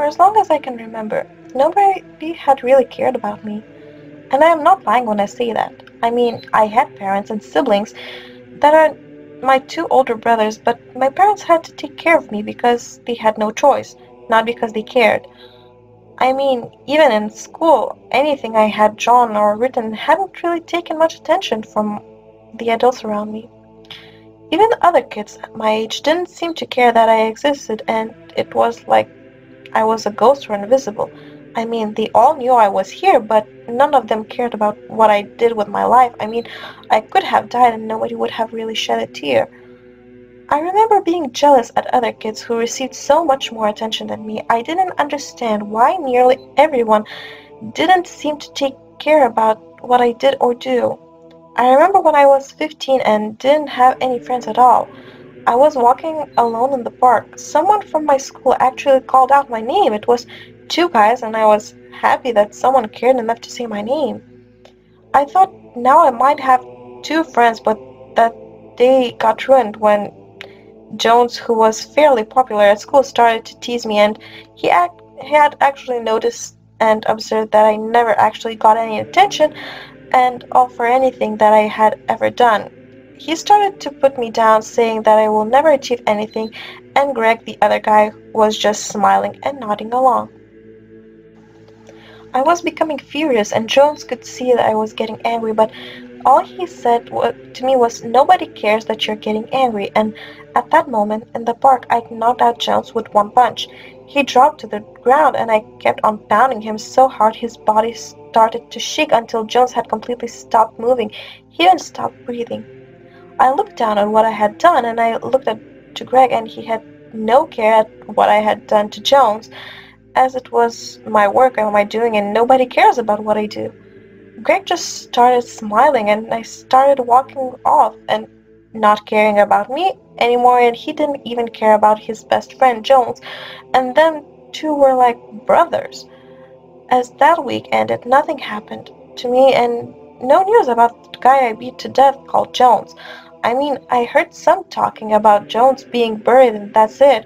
For as long as I can remember, nobody had really cared about me. And I am not lying when I say that. I mean, I had parents and siblings that are my two older brothers, but my parents had to take care of me because they had no choice, not because they cared. I mean, even in school, anything I had drawn or written hadn't really taken much attention from the adults around me. Even the other kids my age didn't seem to care that I existed, and it was like I was a ghost or invisible. I mean, they all knew I was here, but none of them cared about what I did with my life. I mean, I could have died and nobody would have really shed a tear. I remember being jealous at other kids who received so much more attention than me. I didn't understand why nearly everyone didn't seem to take care about what I did or do. I remember when I was 15 and didn't have any friends at all. I was walking alone in the park. Someone from my school actually called out my name. It was two guys, and I was happy that someone cared enough to say my name. I thought now I might have two friends, but that day got ruined when Jones, who was fairly popular at school, started to tease me, and he had actually noticed and observed that I never actually got any attention and all for anything that I had ever done. He started to put me down, saying that I will never achieve anything, and Greg, the other guy, was just smiling and nodding along. I was becoming furious, and Jones could see that I was getting angry, but all he said to me was, "Nobody cares that you're getting angry," and at that moment, in the park, I knocked out Jones with one punch. He dropped to the ground, and I kept on pounding him so hard his body started to shake until Jones had completely stopped moving. He didn't stop breathing. I looked down at what I had done, and I looked to Greg, and he had no care at what I had done to Jones, as it was my work and my doing, and nobody cares about what I do. Greg just started smiling, and I started walking off and not caring about me anymore, and he didn't even care about his best friend Jones, and them two were like brothers. As that week ended, nothing happened to me, and no news about the guy I beat to death called Jones. I mean, I heard some talking about Jones being buried, and that's it.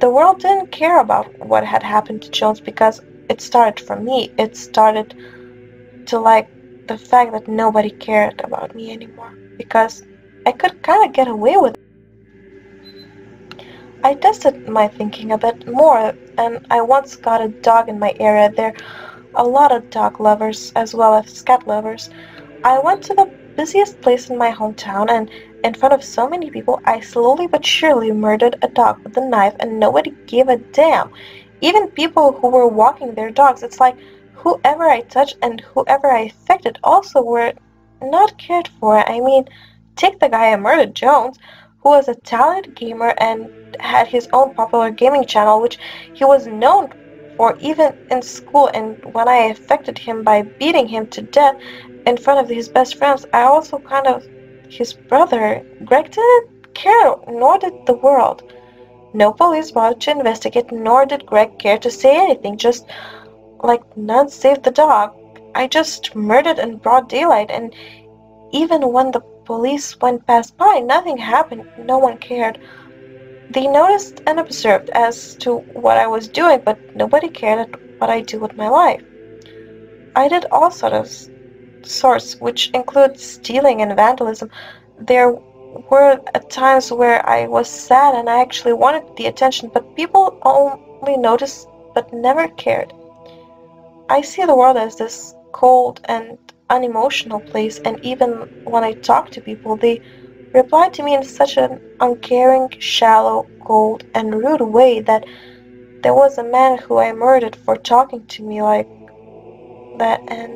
The world didn't care about what had happened to Jones because it started from me. It started to like the fact that nobody cared about me anymore because I could kind of get away with it. I tested my thinking a bit more, and I once got a dog in my area. There are a lot of dog lovers as well as cat lovers. I went to the busiest place in my hometown, and in front of so many people, I slowly but surely murdered a dog with a knife, and nobody gave a damn. Even people who were walking their dogs, it's like whoever I touched and whoever I affected also were not cared for. I mean, take the guy I murdered, Jones, who was a talented gamer and had his own popular gaming channel, which he was known for even in school, and when I affected him by beating him to death in front of his best friends, I also kind of his brother. Greg didn't care, nor did the world. No police bothered to investigate, nor did Greg care to say anything, just like none saved the dog. I just murdered in broad daylight, and even when the police went past by, nothing happened. No one cared. They noticed and observed as to what I was doing, but nobody cared at what I do with my life. I did all sorts, which include stealing and vandalism. There were at times where I was sad and I actually wanted the attention, but people only noticed but never cared. I see the world as this cold and unemotional place, and even when I talk to people, they reply to me in such an uncaring, shallow, cold, and rude way that there was a man who I murdered for talking to me like that, and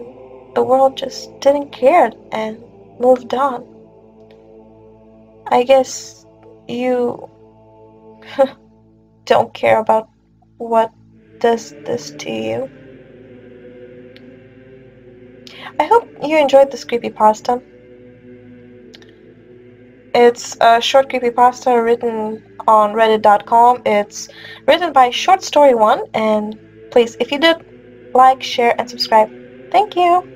the world just didn't care and moved on. I guess you don't care about what does this to you. I hope you enjoyed this creepypasta. It's a short creepypasta written on reddit.com. It's written by Short Story 1, and please, if you did, like, share, and subscribe. Thank you!